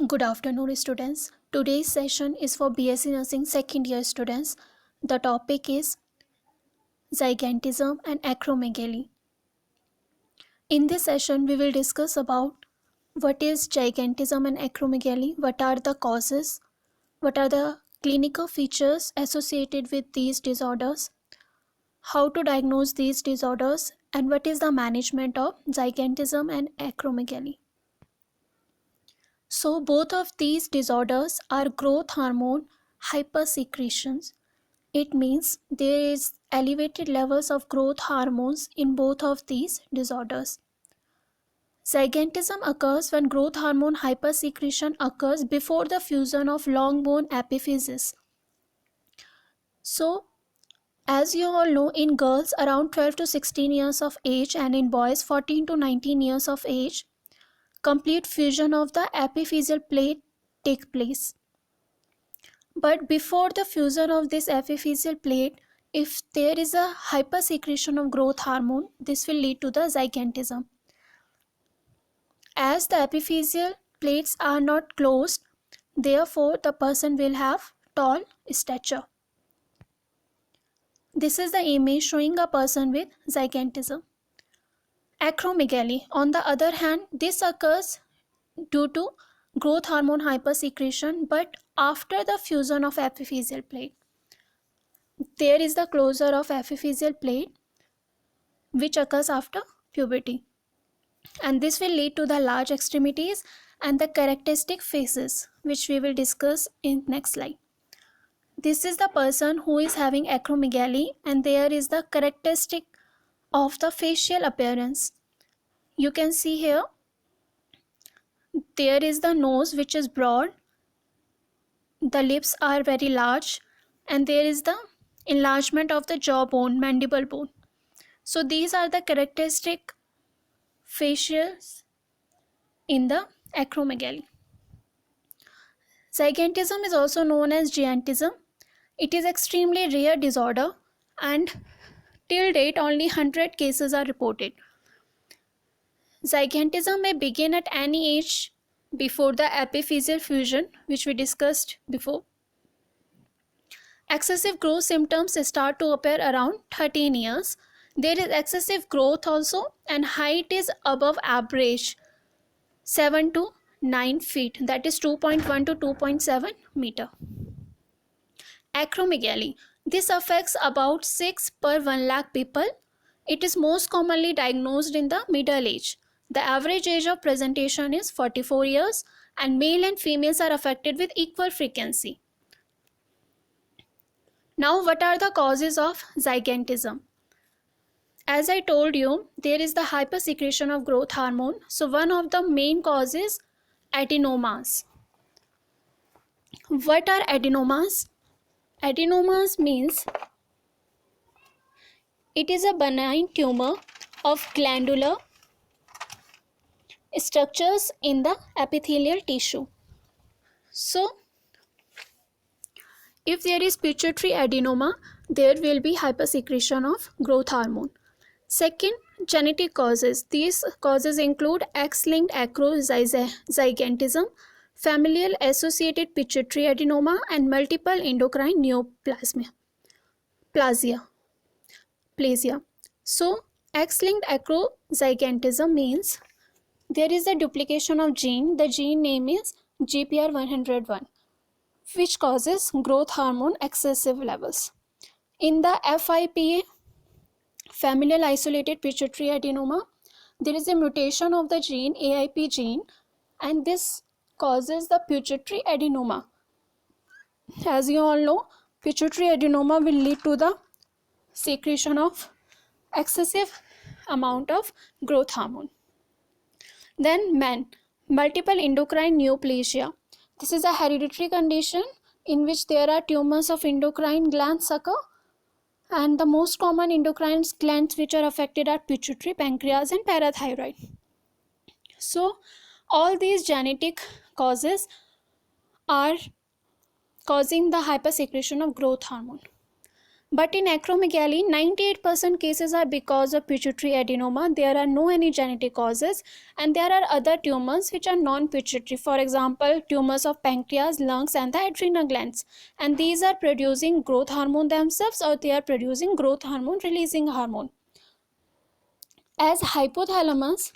Good afternoon, students. Today's session is for BSc Nursing second year students. The topic is gigantism and acromegaly. In this session, we will discuss about what is gigantism and acromegaly, what are the causes, what are the clinical features associated with these disorders, how to diagnose these disorders, and what is the management of gigantism and acromegaly. So both of these disorders are growth hormone hypersecretions. It means there is elevated levels of growth hormones in both of these disorders. Gigantism occurs when growth hormone hypersecretion occurs before the fusion of long bone epiphysis. So, as you all know, in girls around 12 to 16 years of age and in boys 14 to 19 years of age, complete fusion of the epiphyseal plate take place. But before the fusion of this epiphyseal plate, if there is a hypersecretion of growth hormone, this will lead to the gigantism. As the epiphyseal plates are not closed, therefore the person will have tall stature. This is the image showing a person with gigantism. Acromegaly, on the other hand, this occurs due to growth hormone hypersecretion, but after the fusion of epiphyseal plate. There is the closure of epiphyseal plate which occurs after puberty, and this will lead to the large extremities and the characteristic faces, which we will discuss in next slide. This is the person who is having acromegaly, and there is the characteristic of the facial appearance. You can see here, there is the nose which is broad, the lips are very large, and there is the enlargement of the jawbone, mandible bone. So these are the characteristic facials in the acromegaly. Gigantism is also known as giantism. It is extremely rare disorder, and till date only 100 cases are reported. Gigantism may begin at any age before the epiphyseal fusion, which we discussed before. Excessive growth symptoms start to appear around 13 years. There is excessive growth also, and height is above average 7 to 9 feet, that is 2.1 to 2.7 meter. Acromegaly. This affects about 6 per 1 lakh people. It is most commonly diagnosed in the middle age. The average age of presentation is 44 years, and male and females are affected with equal frequency. Now, what are the causes of gigantism? As I told you, there is the hypersecretion of growth hormone. So one of the main causes adenomas. What are adenomas? Adenomas means it is a benign tumor of glandular structures in the epithelial tissue. So if there is pituitary adenoma, there will be hypersecretion of growth hormone. Second, genetic causes. These causes include X-linked acrogigantism, familial associated pituitary adenoma, and multiple endocrine neoplasia. So, X-linked acrogigantism means there is a duplication of gene. The gene name is GPR101, which causes growth hormone excessive levels. In the FIPA, familial isolated pituitary adenoma, there is a mutation of the gene AIP gene, and this causes the pituitary adenoma. As you all know, pituitary adenoma will lead to the secretion of excessive amount of growth hormone. Then men, multiple endocrine neoplasia. This is a hereditary condition in which there are tumors of endocrine glands occur, and the most common endocrine glands which are affected are pituitary, pancreas, and parathyroid. So all these genetic causes are causing the hypersecretion of growth hormone. But in acromegaly, 98% cases are because of pituitary adenoma. There are no any genetic causes, and there are other tumors which are non-pituitary. For example, tumors of pancreas, lungs, and the adrenal glands. And these are producing growth hormone themselves, or they are producing growth hormone releasing hormone. As hypothalamus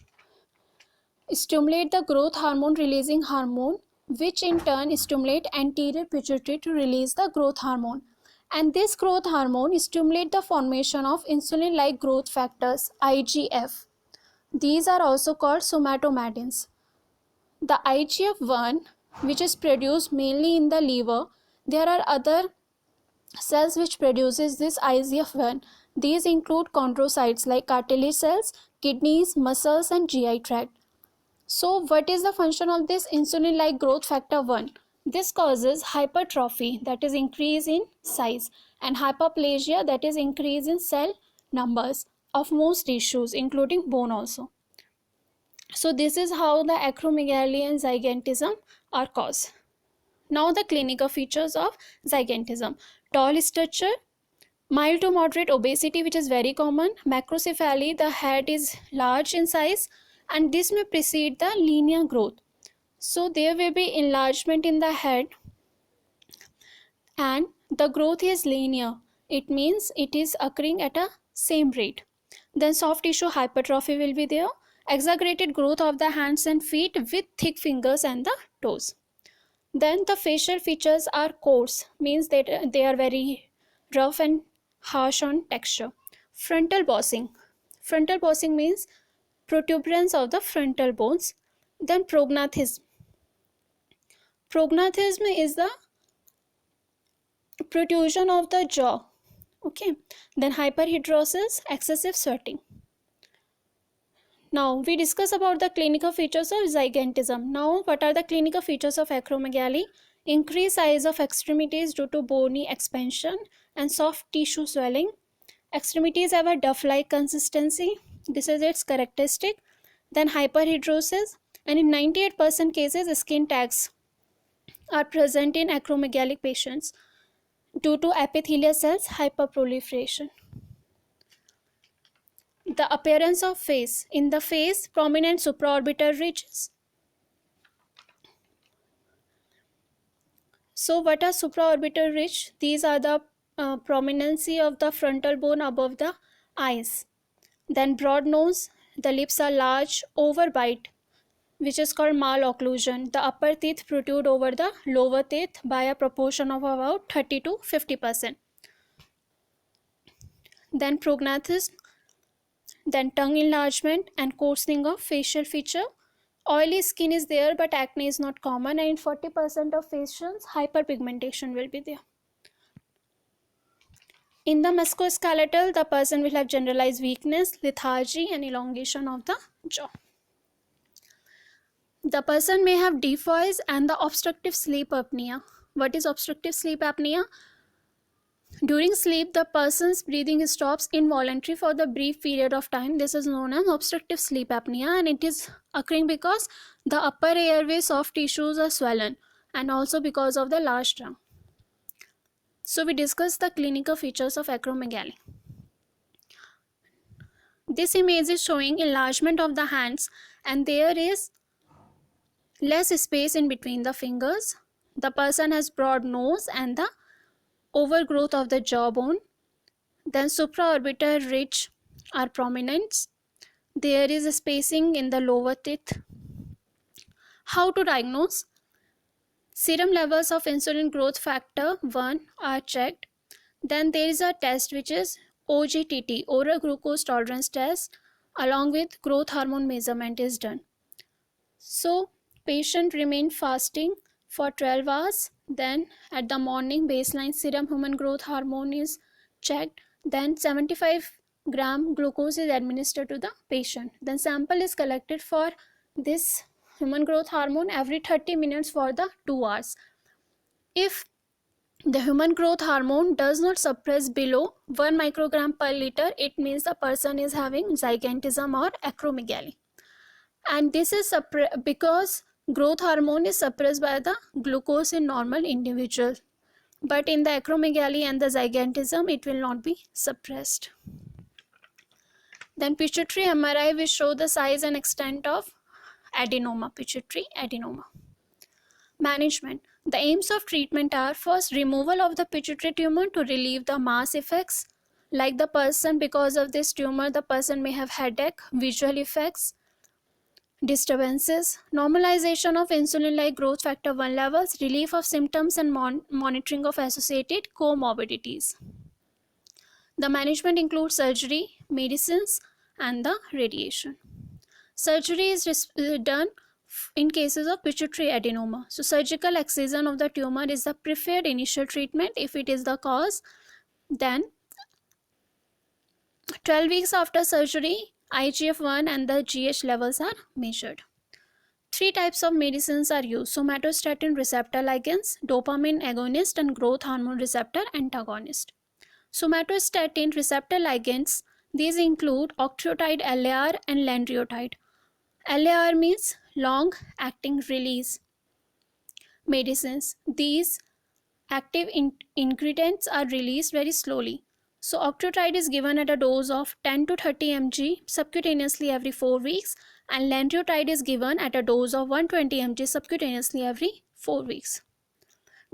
stimulate the growth hormone releasing hormone, which in turn stimulate anterior pituitary to release the growth hormone. And this growth hormone stimulate the formation of insulin like growth factors, IGF. These are also called somatomedins. The IGF-1, which is produced mainly in the liver, there are other cells which produces this IGF-1. These include chondrocytes like cartilage cells, kidneys, muscles, and GI tract. So what is the function of this insulin like growth factor 1? This causes hypertrophy, that is increase in size, and hyperplasia, that is increase in cell numbers of most tissues including bone also. So this is how the acromegaly and gigantism are caused. Now the clinical features of gigantism: tall stature, mild to moderate obesity, which is very common, macrocephaly, the head is large in size, and this may precede the linear growth. So there will be enlargement in the head and the growth is linear. It means it is occurring at a same rate. Then soft tissue hypertrophy will be there, exaggerated growth of the hands and feet with thick fingers and the toes. Then the facial features are coarse, means that they are very rough and harsh on texture. Frontal bossing. Frontal bossing means protuberance of the frontal bones. Then prognathism. Prognathism is the protrusion of the jaw. Okay. Then hyperhidrosis, excessive sweating. Now we discuss about the clinical features of gigantism. Now what are the clinical features of acromegaly? Increased size of extremities due to bony expansion and soft tissue swelling. Extremities have a duff-like consistency. This is its characteristic. Then hyperhidrosis, and in 98% cases skin tags are present in acromegaly patients due to epithelial cells hyperproliferation. The appearance of face. In the face, prominent supraorbital ridges. So what are supraorbital ridge? These are the prominency of the frontal bone above the eyes. Then broad nose, the lips are large, overbite, which is called malocclusion. The upper teeth protrude over the lower teeth by a proportion of about 30 to 50%. Then prognathism, then tongue enlargement and coarsening of facial feature. Oily skin is there, but acne is not common, and in 40% of patients, hyperpigmentation will be there. In the musculoskeletal, the person will have generalized weakness, lethargy, and elongation of the jaw. The person may have deep voice and the obstructive sleep apnea. What is obstructive sleep apnea? During sleep, the person's breathing stops involuntarily for the brief period of time. This is known as obstructive sleep apnea, and it is occurring because the upper airway soft tissues are swollen and also because of the large trunk. So we discussed the clinical features of acromegaly. This image is showing enlargement of the hands, and there is less space in between the fingers. The person has broad nose and the overgrowth of the jawbone. Then supraorbital ridge are prominent. There is a spacing in the lower teeth. How to diagnose? Serum levels of insulin growth factor 1 are checked. Then there is a test which is OGTT, oral glucose tolerance test, along with growth hormone measurement is done. So patient remain fasting for 12 hours. Then at the morning, baseline serum human growth hormone is checked. Then 75 gram glucose is administered to the patient. Then sample is collected for this human growth hormone every 30 minutes for the 2 hours. If the human growth hormone does not suppress below 1 microgram per liter, it means the person is having gigantism or acromegaly. And this is because growth hormone is suppressed by the glucose in normal individuals. but in the acromegaly and the gigantism, it will not be suppressed. Then pituitary MRI will show the size and extent of adenoma, pituitary adenoma. Management. The aims of treatment are: first, removal of the pituitary tumor to relieve the mass effects, like the person, because of this tumor, the person may have headache, visual effects, disturbances, normalization of insulin-like growth factor 1 levels, relief of symptoms, and monitoring of associated comorbidities. The management includes surgery, medicines, and the radiation. Surgery is done in cases of pituitary adenoma. So surgical excision of the tumor is the preferred initial treatment if it is the cause. Then 12 weeks after surgery, IGF-1 and the GH levels are measured. 3 types of medicines are used: somatostatin receptor ligands, dopamine agonist, and growth hormone receptor antagonist. Somatostatin receptor ligands, these include octreotide LAR and lanreotide. LAR means long acting release medicines. These active ingredients are released very slowly. So octreotide is given at a dose of 10 to 30 mg subcutaneously every 4 weeks, and lanreotide is given at a dose of 120 mg subcutaneously every 4 weeks.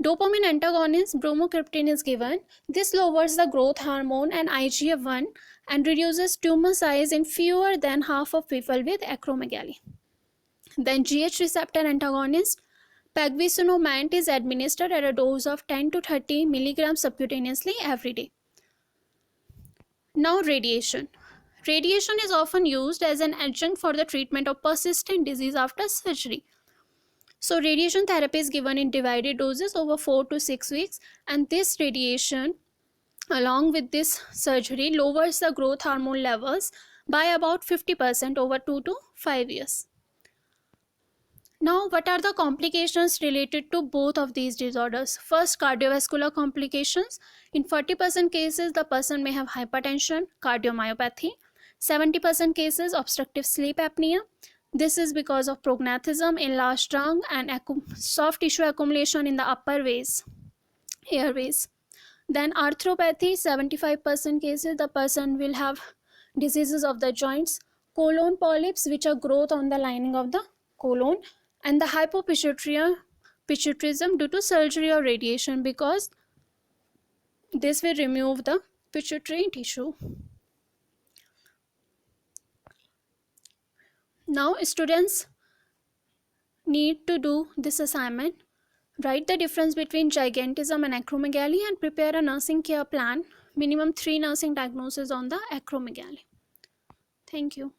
Dopamine antagonist bromocriptine is given. This lowers the growth hormone and IGF-1 and reduces tumor size in fewer than half of people with acromegaly. Then GH receptor antagonist pegvisomant is administered at a dose of 10 to 30 milligrams subcutaneously every day. Now radiation. Radiation is often used as an adjunct for the treatment of persistent disease after surgery. So radiation therapy is given in divided doses over 4 to 6 weeks, and this radiation along with this surgery lowers the growth hormone levels by about 50% over 2 to 5 years. Now, what are the complications related to both of these disorders? First, cardiovascular complications. In 40% cases, the person may have hypertension, cardiomyopathy. 70% cases, obstructive sleep apnea. This is because of prognathism, enlarged lung, and soft tissue accumulation in the upper airways. Then arthropathy, 75% cases, the person will have diseases of the joints. Colon polyps, which are growth on the lining of the colon. And the hypopituitarism due to surgery or radiation, because this will remove the pituitary tissue. Now students need to do this assignment. Write the difference between gigantism and acromegaly and prepare a nursing care plan. Minimum 3 nursing diagnoses on the acromegaly. Thank you.